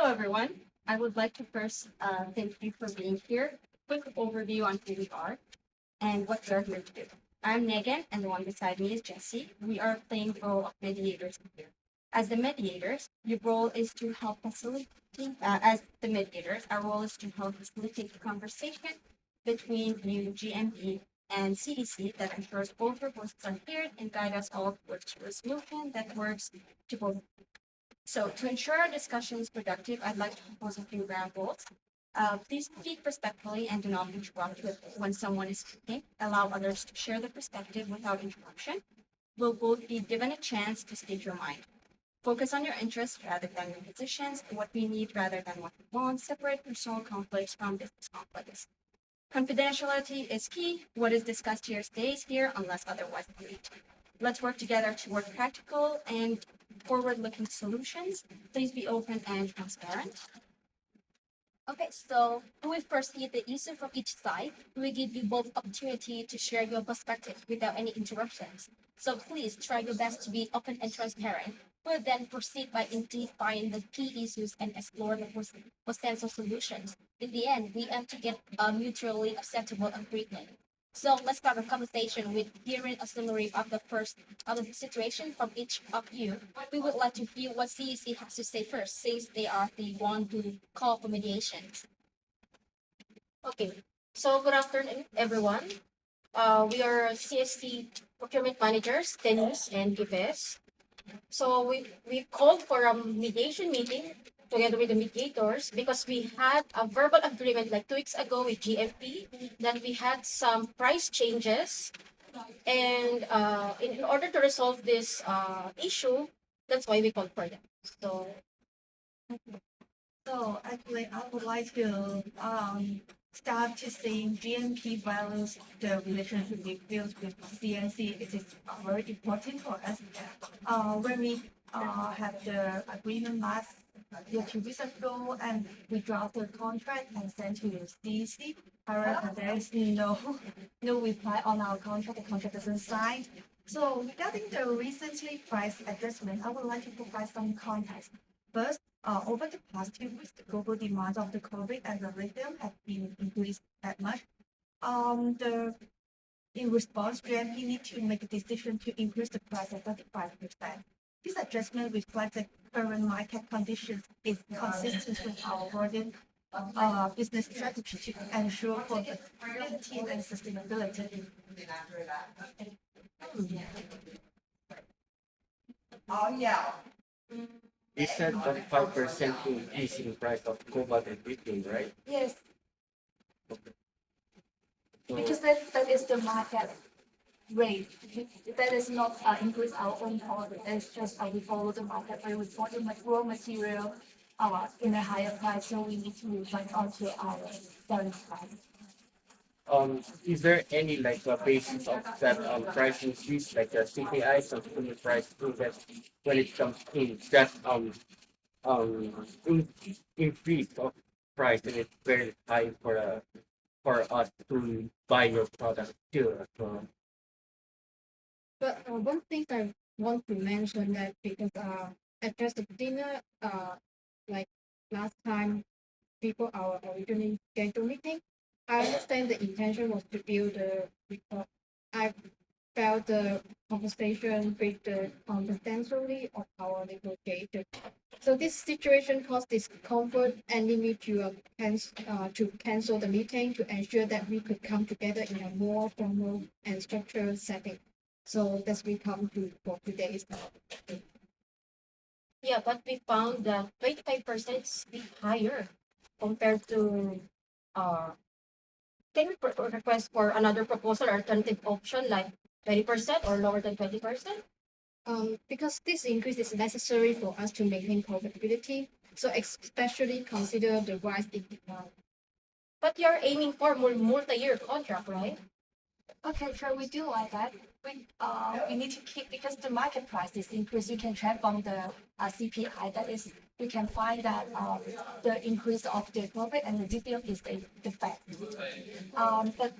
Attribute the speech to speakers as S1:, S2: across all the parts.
S1: everyone. I would like to first thank you for being here. Quick overview on who we are and what we are here to do. I'm Megan, and the one beside me is Jessie. We are playing the role of mediators here. As the mediators, your role is to help facilitate. As the mediators, our role is to help facilitate the conversation between you, GMP, and CDC that ensures both your voices are heard and guide us all towards a resolution that works to both. So to ensure our discussion is productive, I'd like to propose a few ground rules. Please speak respectfully and do not interrupt when someone is speaking. Allow others to share their perspective without interruption. We'll both be given a chance to speak your mind. Focus on your interests rather than your positions, what we need rather than what we want. Separate personal conflicts from business conflicts. Confidentiality is key. What is discussed here stays here unless otherwise agreed. Let's work together toward practical and forward-looking solutions. Please be open and transparent.
S2: Okay, so we first see the issue from each side. We give you both opportunity to share your perspective without any interruptions. So please try your best to be open and transparent. We'll then proceed by identifying the key issues and explore the potential solutions. In the end, we aim to get a mutually acceptable agreement. So let's start the conversation with hearing a summary of the situation from each of you. We would like to hear what CEC has to say first, since they are the one who call for mediation.
S3: Okay, so good afternoon, everyone. We are CSC procurement managers, Dennis and Gives. So we called for a mediation meeting together with the mediators because we had a verbal agreement like 2 weeks ago with GFP that we had some price changes. And in order to resolve this issue, that's why we called for them.
S4: So actually, I would like to start to saying GMP values the relationship we built with CNC. It is very important for us. When we have the agreement last year, 2 weeks ago, and we draft the contract and sent to CEC. However, there is no reply on our contract. The contract isn't signed. So regarding the recently price adjustment, I would like to provide some context. First, over the past 2 weeks, the global demand of the COVID and the lithium have been increased that much. In response, GMP need to make a decision to increase the price by 35%. This adjustment reflects the current market conditions, is consistent with our broader business strategy to ensure profitability and sustainability.
S5: Oh, yeah.
S6: You said 5% increase in price of cobalt and lithium, right?
S4: Yes,
S6: So,
S4: because that is the market rate. That is not increase our own profit. That's just we follow the market rate. We bought the raw material in a higher price, so we need to reflect onto our selling price.
S6: is there any like a basis of that price increase, like a CPI, consumer price index, when it comes in that in, increase of price and it's very high for us to buy your product too as well.
S2: But one thing I want to mention that because at just the dinner, like last time, people our originally scheduled meeting, I understand the intention was to build a report. I felt the conversation with the confidentiality of our negotiator. So this situation caused discomfort and limit to cancel the meeting to ensure that we could come together in a more formal and structured setting. So that's we come to for today's.
S3: Yeah, but we found that 25% is a bit higher compared to can we request for another proposal or alternative option like 20% or lower than 20%?
S2: Because this increase is necessary for us to maintain profitability, so especially consider the rise in demand.
S3: But you're aiming for multi-year contract, right?
S4: Okay, sure, we do like that. We need to keep because the market price is increased. You can check from the CPI. That is, you can find that the increase of the profit and the detail is the fact. But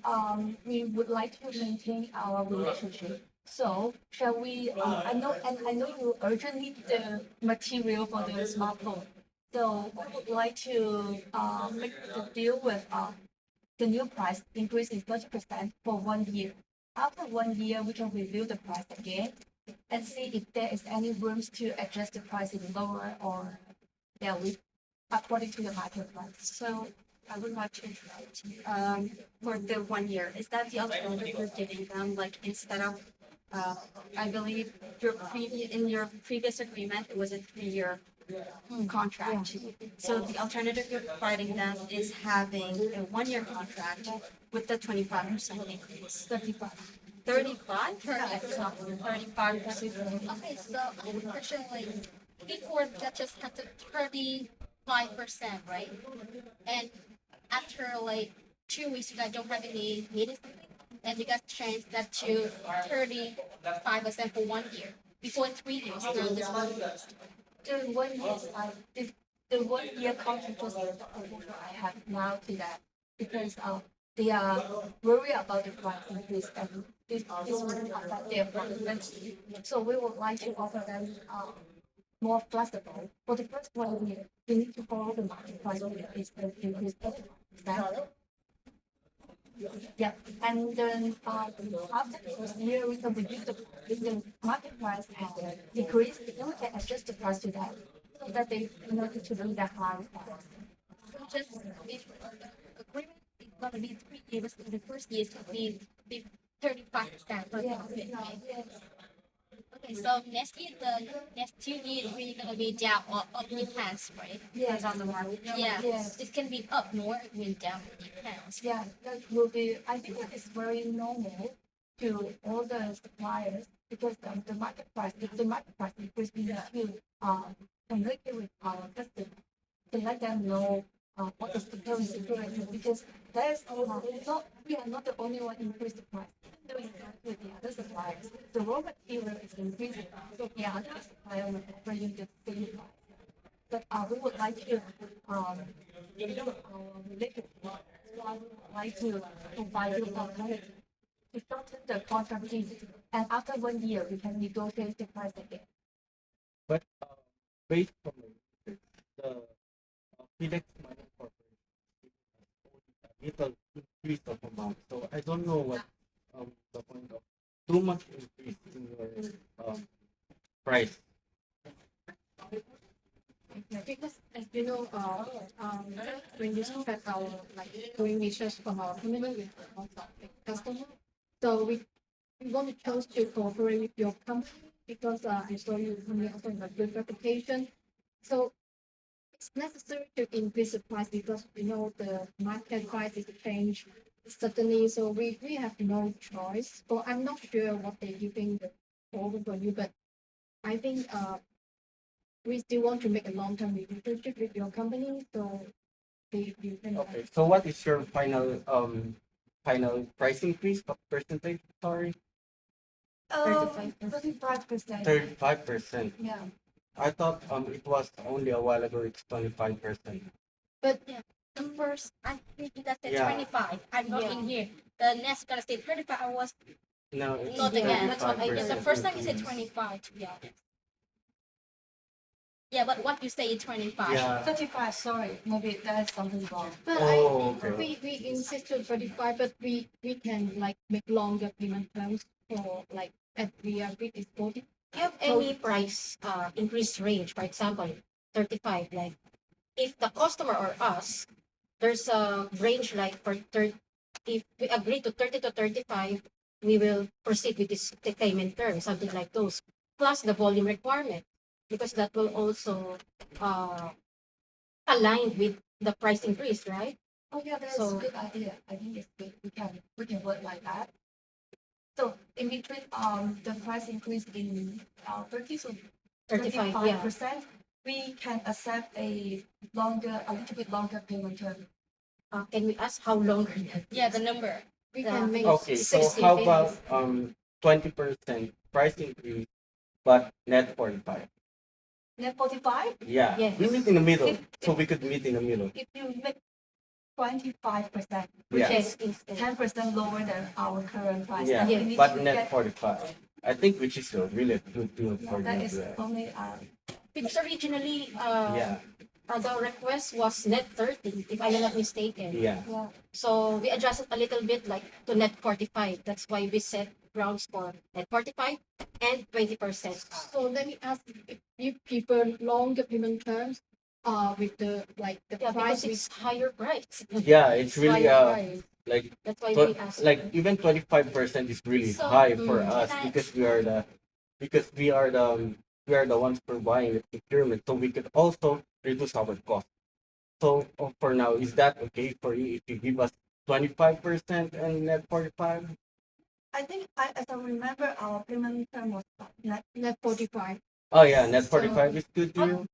S4: we would like to maintain our relationship. So shall we? I know you urgently need the material for the smartphone. So we would like to make the deal with the new price increase is 30% for 1 year. After 1 year, we can review the price again and see if there is any rooms to adjust the price in lower or value according to the market price.
S1: So I would like to interrupt. For the 1 year, is that the alternative you're giving them? Like instead of, I believe in your previous agreement, it was a 3-year contract. So the alternative you're providing them is having a 1-year contract with the 25% increase. 35? Perfect. 35%.
S7: Okay, so I have a question like before that just had to 35%, right? And after like 2 weeks you guys don't have any meetings and you guys changed that to 35% for 1 year. Before 3 years, now this 1 year.
S4: The 1 year, the 1 year contract was the proposal I have now to that because they are worried about the price increase and this will affect their profitability. So we would like to offer them more flexible. For the first 1 year, we need to follow the market price increase and increase 30%. Yeah, and then after the first year, we can review the market price and decrease, then we can adjust the price to that, so that they need to bring the high price.
S7: So just if the agreement is gonna be 3 years, the first year is gonna be 35% for the profit, right? Okay, so next year the next 2 years really gonna be down or up depends, right?
S1: Depends on the market.
S7: Yeah,
S4: Yes.
S7: it can be up more, it can be down, it depends.
S4: Yeah, that will be, I think that is very normal to all the suppliers because the market price, if the market price increase, we need to communicate with our customers to let them know what is the current situation because there's not, we are not the only one increase the price. Even though it's not with the other suppliers, the raw material is increasing, so the other supplier will offer you the same price. But we would like to improve our relationship. So I would like to provide you alternative to shorten the contract period. And after 1 year, we can negotiate the price again.
S6: But based on my research, the Felix Mining Corporation has a little increase of amount. So I don't know what the point of too much increase in your price.
S2: Because as you know, when you look at our like doing research from our community with lots of customers, so we want to choose to cooperate with your company because I saw you company also have a good reputation. So it's necessary to increase the price because we know the market price is change suddenly, so we have no choice. So I'm not sure what they're giving the offer for you, but I think we still want to make a long-term relationship with your company, so they can.
S6: Okay, so what is your final price increase? What percentage? Sorry,
S4: 35%.
S6: 35%.
S4: Yeah.
S6: I thought it was only a while ago. It's 25%.
S7: But yeah, the first, I think you guys said
S6: Yeah.
S7: 25. I'm not in here. The next gonna say 35. I was
S6: No, it's
S7: not again.
S3: That's what I-
S7: It's the
S6: 35%
S7: first time you said
S6: increase.
S7: 25, to be honest. Yeah, but what you say is 25.
S6: Yeah.
S4: 35, sorry, maybe there's something wrong.
S2: But
S6: Oh,
S2: I think we insist to 35, but we can like make longer payment terms for like at we agreed is 40.
S3: Do you have any price increase range? For example, 35. Like if the customer or us, there's a range like for 30. If we agree to 30 to 35, we will proceed with this the payment term, something like those, plus the volume requirement, because that will also align with the price increase, right?
S4: Oh yeah, that's
S3: So-
S4: a good idea. I think it's good. We can work like that. So in between the price increase in 30 to
S3: 35, yeah.
S4: 35%, we can accept a little bit longer payment term.
S3: Can we ask how longer that?
S7: Yeah, the number.
S2: We
S3: Yeah.
S2: can make
S6: Okay, so
S3: 60
S6: how
S3: days.
S6: about 20% price increase, but net 45?
S4: Net 45,
S6: Yeah,
S3: Yes.
S6: we meet in the middle,
S4: If-
S6: so we could meet in the middle.
S4: if you make 25%, which
S6: Yeah.
S4: is 10% lower than our current price.
S6: Yeah,
S4: then we need
S6: but
S4: to
S6: net
S4: get-
S6: 45. I think which is a really good deal
S4: yeah,
S6: for
S4: that
S6: you.
S4: is only
S3: Because originally,
S6: Yeah,
S3: The request was net 30, if I'm not mistaken.
S6: Yeah.
S3: So we adjusted a little bit like to net 45. That's why we set grounds for net 45 and 20%.
S2: So let me ask if you prefer longer payment terms, with the
S3: Yeah,
S2: price
S3: because it's higher price.
S6: Yeah, it's really
S3: higher price.
S6: like
S3: That's why we asked.
S6: like even 25% is really
S7: So,
S6: high for
S3: mm,
S6: us
S7: can I-
S6: because we are the ones providing the procurement, so we could also reduce our cost. So for now, is that okay for you if you give us 25% and net 45?
S4: I think as I remember, our payment term was
S2: net 45.
S6: Oh yeah, net
S2: So-
S6: 45 is good to you.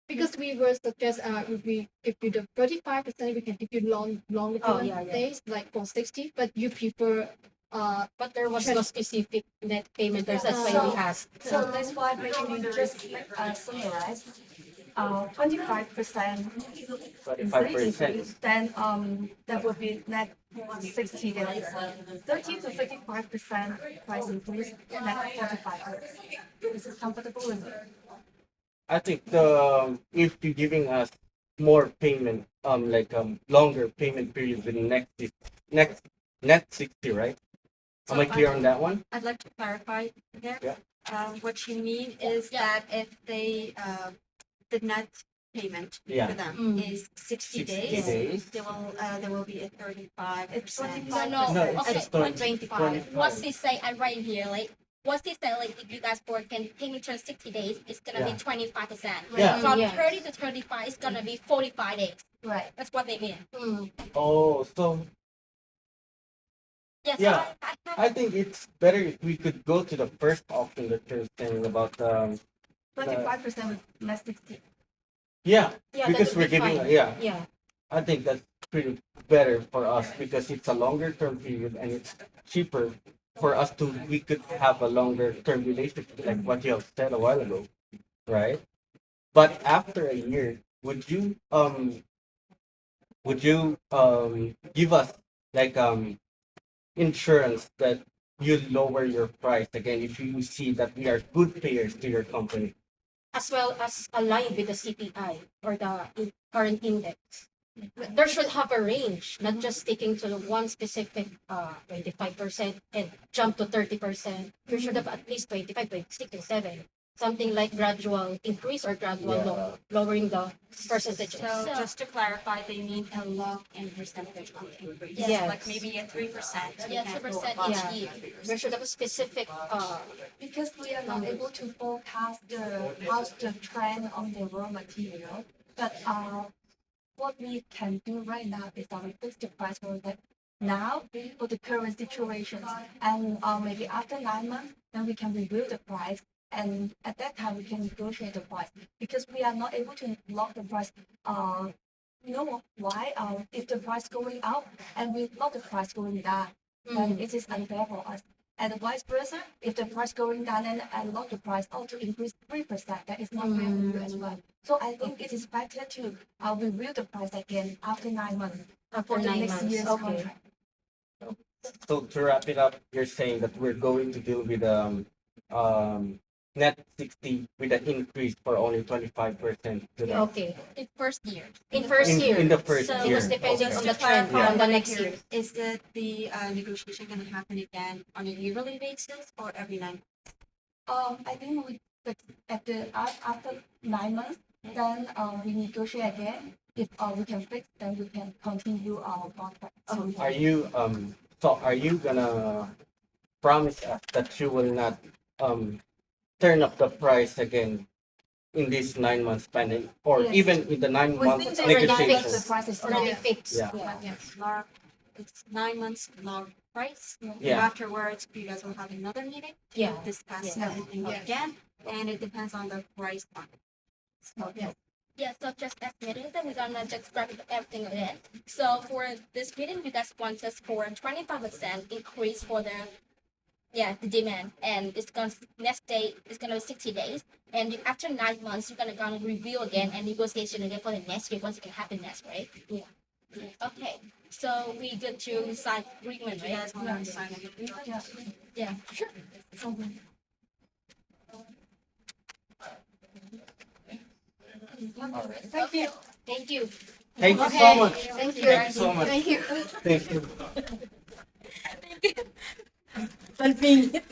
S2: Because we were suggest if we give you the 35%, we can give you longer
S3: Oh,
S2: payment
S3: yeah.
S2: days, like for 60, but you prefer
S3: But there was no specific net payment terms. That's why we asked.
S4: so that's why maybe we just summarize 25%
S6: 25%.
S4: then that would be net 60 days. 30 to 35% price increase, net 45 days. Is it comfortable with you?
S6: I think if you're giving us more payment, longer payment period than next net 60, right? Am I clear on that one?
S1: I'd like to clarify there.
S6: Yeah.
S1: What you mean is that if they, the net payment
S6: Yeah.
S1: for them
S3: Mm.
S1: is 60
S6: 60
S1: days,
S6: days.
S1: there will be a 35%.
S7: No,
S6: No,
S7: okay.
S6: it's 25.
S7: What's this say? I write in here, like, what's this say? Like, if you guys board can payment term 60 days, it's gonna
S6: Yeah.
S7: be 25%.
S6: Yeah.
S7: From
S3: Yes.
S7: 30 to 35, it's gonna be 45 days.
S4: Right.
S7: That's what they mean.
S3: Mm.
S6: Oh, so
S7: Yes.
S6: Yeah.
S7: So
S6: I think it's better if we could go to the first option that you're saying about
S4: 25% with net 60.
S6: yeah,
S3: Yeah,
S6: because
S3: that
S6: we're
S3: would be
S6: giving
S3: fine.
S6: yeah.
S3: Yeah.
S6: I think that's pretty better for us because it's a longer term period and it's cheaper for us to we could have a longer term relationship like what you have said a while ago, right? But after a year, would you give us like insurance that you lower your price again if you see that we are good payers to your company?
S3: As well as aligned with the CPI or the current index. There should have a range, not just sticking to the one specific 25% and jump to 30%. You should have at least 25, 26, and 7. Something like gradual increase or gradual
S6: Yeah.
S3: lowering the percentages.
S1: So just to clarify, they mean a low in percentage on increase.
S3: Yes.
S1: Like maybe a 3%.
S7: yeah,
S1: You can't go
S7: 2%
S1: above
S7: each
S3: Yeah.
S7: year.
S3: There should have a specific
S4: Because we are not able to forecast how's the trend on the raw material, but what we can do right now is that we fix the price for that now for the current situation, and maybe after 9 months, then we can review the price, and at that time we can negotiate the price because we are not able to lock the price. You know why? If the price going up and we lock the price going down, then it is unfair for us. And vice versa, if the price going down and I lock the price to increase 3%, that is not fair for you as well. So I think it is better to review the price again after 9 months
S3: after
S4: for the
S3: 9
S4: next
S3: months.
S4: year's
S3: Okay.
S4: contract.
S6: So to wrap it up, you're saying that we're going to deal with um net 60 with an increase for only 25% to the
S3: Okay.
S7: In first year.
S3: In first year.
S6: in the first
S1: So
S6: year.
S3: Because depending
S1: just
S3: on
S1: to
S3: the trend
S1: clarify
S3: on the
S1: what I
S3: next
S1: hear,
S3: year.
S1: is that the negotiation going to happen again on a yearly basis or every 9 months?
S4: I think we fix after 9 months, then we negotiate again. If we can fix, then we can continue our contract. So
S6: Are you gonna promise us that you will not turn up the price again in this 9 month span or
S4: Yes.
S6: even in the nine
S4: we
S6: month
S4: think the
S6: negotiations?
S4: price is
S3: Already
S4: low.
S3: fixed.
S6: Yeah.
S1: It's 9 months long price.
S6: Yeah.
S1: Afterwards, you guys will have another meeting to
S3: Yeah.
S1: discuss
S3: Yeah.
S1: everything
S2: Yes.
S1: again, and it depends on the price point. So,
S2: Yes.
S7: Yeah, so just as meeting, then we're gonna just wrap everything again. So for this meeting, you guys want us for a 25% increase for the demand, and it's gonna next day it's gonna be 60 days, and after 9 months you're gonna review again and negotiation again for the next year once it can happen next, right?
S3: Yeah.
S7: Okay, so we good to sign agreement,
S1: you
S7: right?
S1: guys want to sign an agreement?
S4: Yeah.
S7: Yeah, sure.
S2: Thank you.
S3: Thank you.
S6: Thank you
S7: Okay.
S6: so much.
S2: Thank you.
S6: Thank you so much.
S2: Thank you.
S6: Thank you.
S2: Selfie.